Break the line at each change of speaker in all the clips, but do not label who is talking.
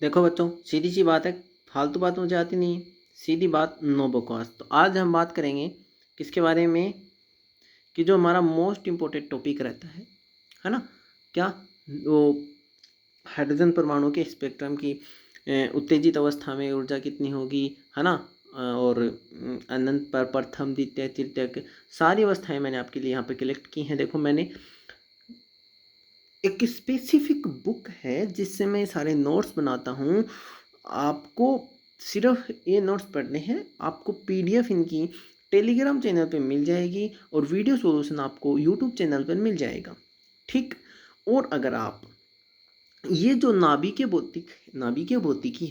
देखो बच्चों, सीधी सी बात है, फालतू बात मुझे आती नहीं है, सीधी बात, नो बकवास। तो आज हम बात करेंगे किसके बारे में, कि जो हमारा मोस्ट इम्पोर्टेंट टॉपिक रहता है ना, क्या वो हाइड्रोजन परमाणु के स्पेक्ट्रम की उत्तेजित अवस्था में ऊर्जा कितनी होगी, है ना। और अनंत पर प्रथम द्वितीय तृतीय सारी अवस्थाएं मैंने आपके लिए यहाँ पे कलेक्ट की हैं। देखो, मैंने एक स्पेसिफिक बुक है जिससे मैं सारे नोट्स बनाता हूँ। आपको सिर्फ ये नोट्स पढ़ने हैं, आपको पीडीएफ इनकी टेलीग्राम चैनल पे मिल जाएगी और वीडियो सॉल्यूशन आपको यूट्यूब चैनल पर मिल जाएगा, ठीक। और अगर आप ये जो नाभिकीय भौतिकी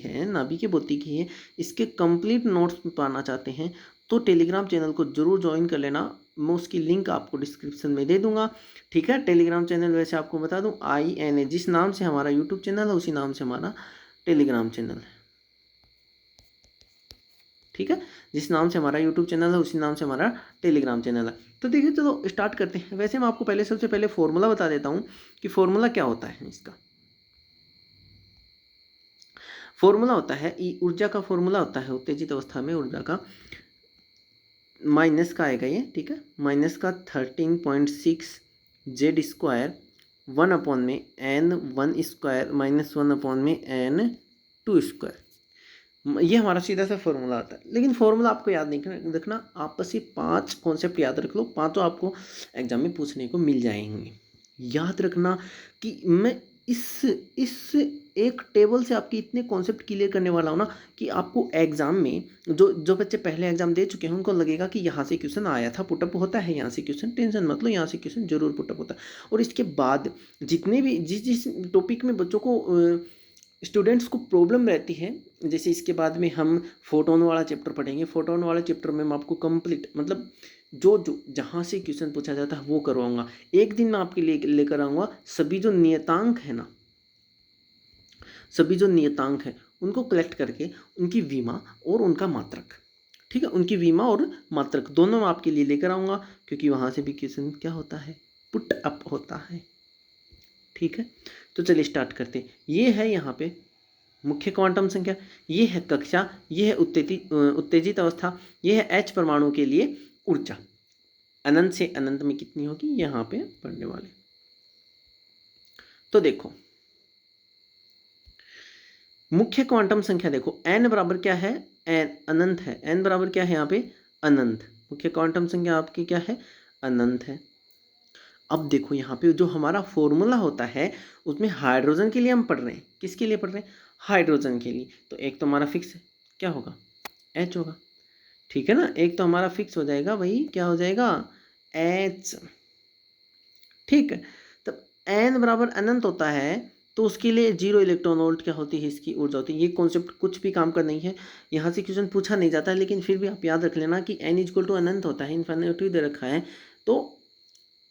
है, इसके कंप्लीट नोट्स पाना चाहते हैं तो टेलीग्राम चैनल को जरूर ज्वाइन कर लेना। मैं उसकी लिंक आपको डिस्क्रिप्शन में दे दूंगा, ठीक है। टेलीग्राम चैनल वैसे आपको बता दूं, INA जिस नाम से हमारा यूट्यूब चैनल है उसी नाम से हमारा टेलीग्राम चैनल है, ठीक है। जिस नाम से हमारा यूट्यूब चैनल है उसी नाम से हमारा टेलीग्राम चैनल है। तो देखिए, चलो स्टार्ट करते हैं। वैसे मैं आपको सबसे पहले फॉर्मूला बता देता हूँ कि फॉर्मूला क्या होता है इसका। फॉर्मूला होता है ऊर्जा का फॉर्मूला होता है उत्तेजित अवस्था में ऊर्जा का, माइनस का आएगा ये, ठीक है। माइनस का 13.6 Z square 1/n1 square -1/n2 square. ये हमारा सीधा सा फॉर्मूला आता है। लेकिन फॉर्मूला आपको याद नहीं रखना, आपस ही 5 कॉन्सेप्ट याद रख लो, पांचों आपको एग्जाम में पूछने को मिल जाएंगे। याद रखना कि मैं इस एक टेबल से आपके इतने कॉन्सेप्ट क्लियर करने वाला हूँ ना, कि आपको एग्जाम में जो बच्चे पहले एग्जाम दे चुके हैं उनको लगेगा कि यहाँ से क्वेश्चन आया था, पुटअप होता है यहाँ से क्वेश्चन, टेंशन मत लो, यहाँ से क्वेश्चन जरूर पुटअप होता है। और इसके बाद जितने भी जिस टॉपिक में बच्चों को स्टूडेंट्स को प्रॉब्लम रहती है, जैसे इसके बाद में हम फोटोन वाला चैप्टर पढ़ेंगे। फोटोन वाला चैप्टर में मैं आपको कंप्लीट मतलब जो जहाँ से क्वेश्चन पूछा जाता है वो करवाऊंगा। एक दिन मैं आपके लिए लेकर आऊँगा सभी जो नियतांक है ना, सभी जो नियतांक है उनको कलेक्ट करके उनकी विमा और उनका मात्रक, ठीक है, उनकी विमा और मात्रक दोनों मैं आपके लिए लेकर आऊँगा, क्योंकि वहाँ से भी क्वेश्चन क्या होता है, पुट अप होता है, ठीक है। तो चलिए स्टार्ट करते हैं। ये है यहाँ पे मुख्य क्वांटम संख्या, ये है कक्षा, ये है उत्तेजित अवस्था, ये है H परमाणु के लिए ऊर्जा अनंत से अनंत में कितनी होगी, यहाँ पे पढ़ने वाले। तो देखो, मुख्य क्वांटम संख्या देखो, n बराबर क्या है, n अनंत है, n बराबर क्या है यहाँ पे, अनंत। मुख्य क्वांटम संख्या आपकी क्या है, अनंत है। अब देखो यहाँ पे जो हमारा फॉर्मूला होता है उसमें हाइड्रोजन के लिए हम पढ़ रहे हैं, किसके लिए पढ़ रहे हैं, हाइड्रोजन के लिए। तो एक तो हमारा फिक्स है, क्या होगा, H होगा, ठीक है ना। एक तो हमारा फिक्स हो जाएगा, वही क्या हो जाएगा, H, ठीक है। तब n बराबर अनंत होता है तो उसके लिए 0 इलेक्ट्रॉन वोल्ट क्या होती है, इसकी ऊर्जा होती है। ये कॉन्सेप्ट कुछ भी काम का नहीं है, यहाँ से क्वेश्चन पूछा नहीं जाता है, लेकिन फिर भी आप याद रख लेना कि n इक्वल टू अनंत होता है, इन्फिनिटी दे रखा है। तो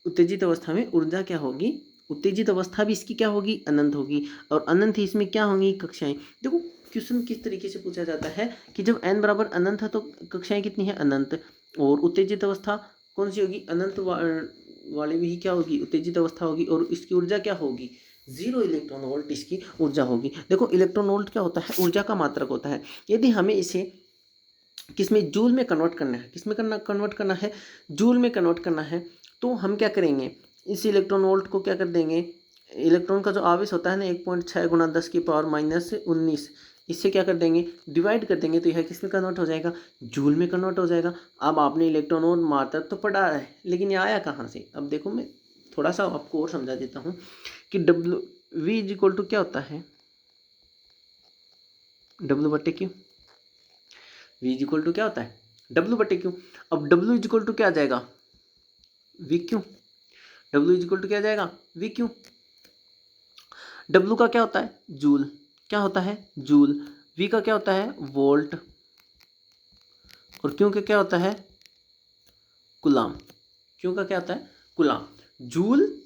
उत्तेजित अवस्था में ऊर्जा क्या होगी, उत्तेजित अवस्था भी इसकी क्या होगी, अनंत होगी, और अनंत ही इसमें क्या होंगी, कक्षाएं। देखो क्वेश्चन किस तरीके से पूछा जाता है कि जब n बराबर अनंत है तो कक्षाएं कितनी है, अनंत, और उत्तेजित अवस्था कौन सी होगी, अनंत वाली भी क्या होगी, उत्तेजित अवस्था होगी, और इसकी ऊर्जा क्या होगी, 0 इलेक्ट्रॉन वोल्ट इसकी ऊर्जा होगी। देखो इलेक्ट्रॉन वोल्ट क्या होता है, ऊर्जा का मात्रक होता है। यदि हमें इसे किसमें, जूल में कन्वर्ट करना है, किसमें कन्वर्ट करना है, जूल में कन्वर्ट करना है, तो हम क्या करेंगे, इस इलेक्ट्रॉन वोल्ट को क्या कर देंगे, इलेक्ट्रॉन का जो आवेश होता है ना 1.6 × 10⁻⁻19, इससे क्या कर देंगे, डिवाइड कर देंगे, तो यह किस में कन्वर्ट हो जाएगा, जूल में कन्वर्ट हो जाएगा। अब आपने इलेक्ट्रॉन और मात्रक तो पढ़ा है, लेकिन ये आया कहाँ से। अब देखो मैं थोड़ा सा आपको और समझा देता हूँ कि V इक्वल टू क्या होता है, W/Q। V इक्वल टू क्या होता है, W/Q। अब W इक्वल टू क्या आ जाएगा, VQ। W इक्वल टू क्या आ जाएगा, VQ। W का क्या होता है, जूल, क्या होता है, जूल। V का क्या होता है, वोल्ट, और Q का क्या होता है, कुलाम। Q का क्या होता है, coulomb. Joule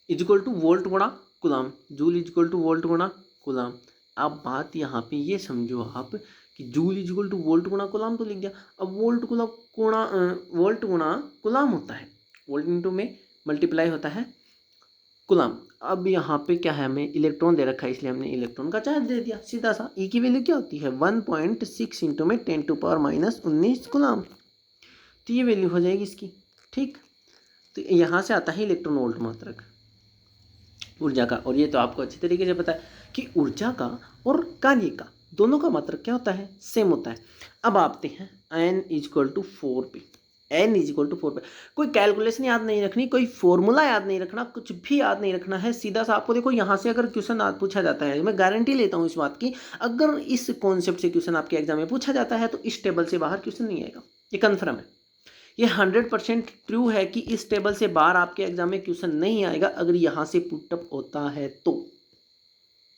equal to volt गुणा coulomb, joule equal to volt गुणा कुलाम। अब बात यहाँ पे ये समझो आप कि जूल इक्वल टू वोल्ट गुणा कुलाम तो लिख दिया। अब वोल्ट गुणा कुलाम होता है, वोल्ट इंटू में मल्टीप्लाई होता है कुलाम। अब यहाँ पे क्या है, हमें इलेक्ट्रॉन दे रखा है इसलिए हमने इलेक्ट्रॉन का चार्ज दे दिया सीधा सा। ई की वैल्यू क्या होती है 1.6 इंटू में 10⁻⁻19 कूलम। तो ये वैल्यू हो जाएगी इसकी। ठीक, तो यहाँ से आता है इलेक्ट्रॉन वोल्ट मात्रक ऊर्जा का। और ये तो आपको अच्छी तरीके से पता है कि ऊर्जा का और कार्य का दोनों का मात्रक क्या होता है, सेम होता है। अब आते हैं n = 4 पे। n = 4 पे कोई कैलकुलेशन याद नहीं रखनी, कोई फॉर्मूला याद नहीं रखना, कुछ भी याद नहीं रखना है। सीधा सा आपको देखो यहाँ से अगर क्वेश्चन पूछा जाता है, मैं गारंटी लेता हूँ इस बात की, अगर इस कॉन्सेप्ट से क्वेश्चन आपके एग्जाम में पूछा जाता है तो इस टेबल से बाहर क्वेश्चन नहीं आएगा। ये कन्फर्म है, ये 100% ट्रू है कि इस टेबल से बाहर आपके एग्जाम में क्वेश्चन नहीं आएगा अगर यहाँ से पुटअप होता है तो।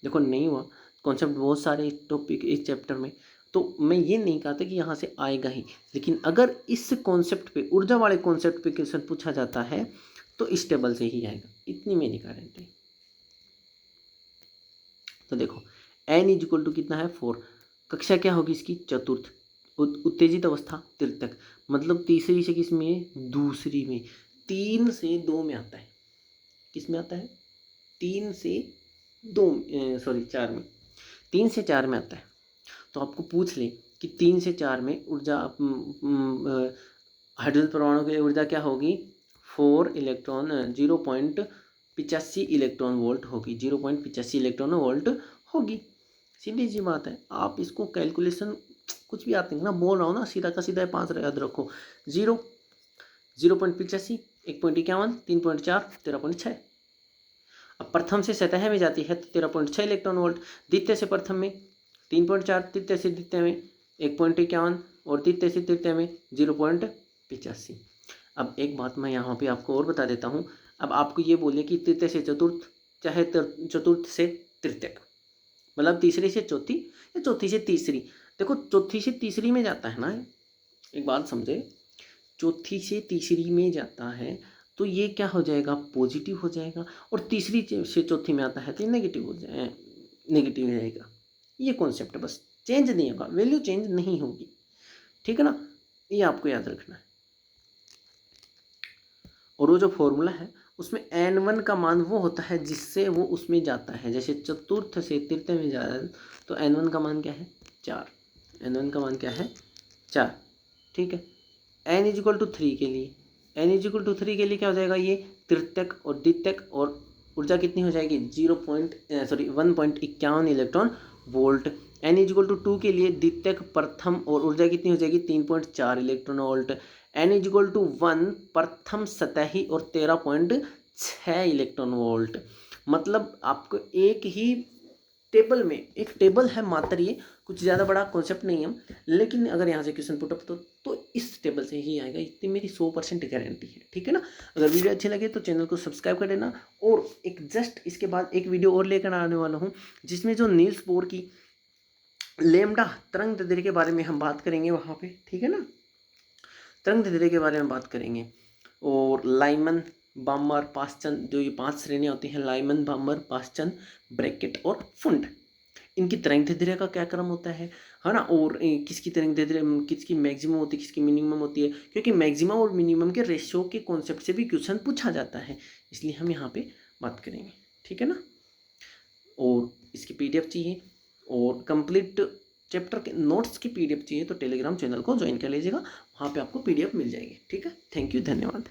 देखो नहीं हुआ, कॉन्सेप्ट बहुत सारे टॉपिक इस चैप्टर में, तो मैं ये नहीं कहता कि यहाँ से आएगा ही, लेकिन अगर इस कॉन्सेप्ट पे, ऊर्जा वाले कॉन्सेप्ट पे क्वेश्चन पूछा जाता है तो इस टेबल से ही आएगा, इतनी मेरी गारंटी। तो देखो n = कितना है 4। कक्षा क्या होगी इसकी, चतुर्थ। उत्तेजित अवस्था तृतीयक, मतलब तीसरी से किस में, दूसरी में। 3 से 2 में आता है, किस में आता है, 3 से 2 सॉरी 4 में, 3 से 4 में आता है। तो आपको पूछ ले कि 3 से 4 में ऊर्जा, हाइड्रोजन परमाणु की ऊर्जा क्या होगी, 4 इलेक्ट्रॉन 0.85 इलेक्ट्रॉन वोल्ट होगी, 0.85 इलेक्ट्रॉन वोल्ट होगी। सीधी सी बात है, आप इसको कैलकुलेशन कुछ भी आते हैं ना, बोल रहा हूँ ना, सीधा का सीधा 5 याद रखो। 0.85, 1.51, 3.4, 13.6। अब प्रथम से सतह में जाती है तो 13.6 इलेक्ट्रॉन वोल्ट, द्वितीय से प्रथम में 3.4, तृतीय से द्वितीय में 1.51 और तृतीय से तृतीय में 0.85। अब एक बात मैं यहाँ पे आपको और बता देता हूँ। अब आपको ये बोले कि तृतीय से चतुर्थ, चाहे चतुर्थ से तृतीयक, मतलब तीसरी से चौथी या चौथी से तीसरी। देखो चौथी से तीसरी में जाता है ना, एक बात समझे, चौथी से तीसरी में जाता है तो ये क्या हो जाएगा, पॉजिटिव हो जाएगा, और तीसरी से चौथी में आता है तो ये नेगेटिव हो जाए, नेगेटिव हो जाएगा। ये कॉन्सेप्ट है, बस चेंज नहीं होगा, वैल्यू चेंज नहीं होगी, ठीक है ना, ये आपको याद रखना है। और वो जो फॉर्मूला है उसमें n1 का मान वो होता है जिससे वो उसमें जाता है, जैसे चतुर्थ से तृतीय में जा रहा है तो n1 का मान क्या है 4, n1 का मान क्या है 4, ठीक है। n = 3 के लिए, n = 3 के लिए क्या हो जाएगा, ये तृतीयक और द्वितीयक, और ऊर्जा कितनी हो जाएगी 1.51 इलेक्ट्रॉन वोल्ट। n = 2 के लिए द्वितीयक प्रथम और ऊर्जा कितनी हो जाएगी 3.4 इलेक्ट्रॉन वोल्ट। n = 1 प्रथम सतही और 13.6 इलेक्ट्रॉन वोल्ट। मतलब आपको एक ही टेबल में, एक टेबल है मात्र, ये कुछ ज़्यादा बड़ा कॉन्सेप्ट नहीं है, लेकिन अगर यहाँ से क्वेश्चन पुटअप तो इस टेबल से ही आएगा, इतनी मेरी 100% गारंटी है, ठीक है ना। अगर वीडियो अच्छी लगे तो चैनल को सब्सक्राइब कर देना। और एक जस्ट इसके बाद एक वीडियो और लेकर आने वाला हूँ जिसमें जो नील्स बोर की लैम्डा तरंग दैर्ध्य के बारे में हम बात करेंगे वहाँ पे, ठीक है ना, तरंग दैर्ध्य के बारे में बात करेंगे। और लाइमन, बामर, पासचन, जो ये 5 श्रेणियाँ होती हैं, लाइमन, बामर, पासचन, ब्रैकेट और फुंड, इनकी तरंग दैर्ध्य का क्या क्रम होता है ना। और किसकी तरंग दैर्ध्य किसकी मैक्सिमम होती है, किसकी मिनिमम होती है, क्योंकि मैक्सिमम और मिनिमम के रेशियो के कॉन्सेप्ट से भी क्वेश्चन पूछा जाता है, इसलिए हम यहाँ पे बात करेंगे, ठीक है ना। और इसकी PDF चाहिए और कंप्लीट चैप्टर के नोट्स की PDF चाहिए तो टेलीग्राम चैनल को ज्वाइन कर लीजिएगा, वहाँ पे आपको PDF मिल जाएगी, ठीक है। थैंक यू, धन्यवाद।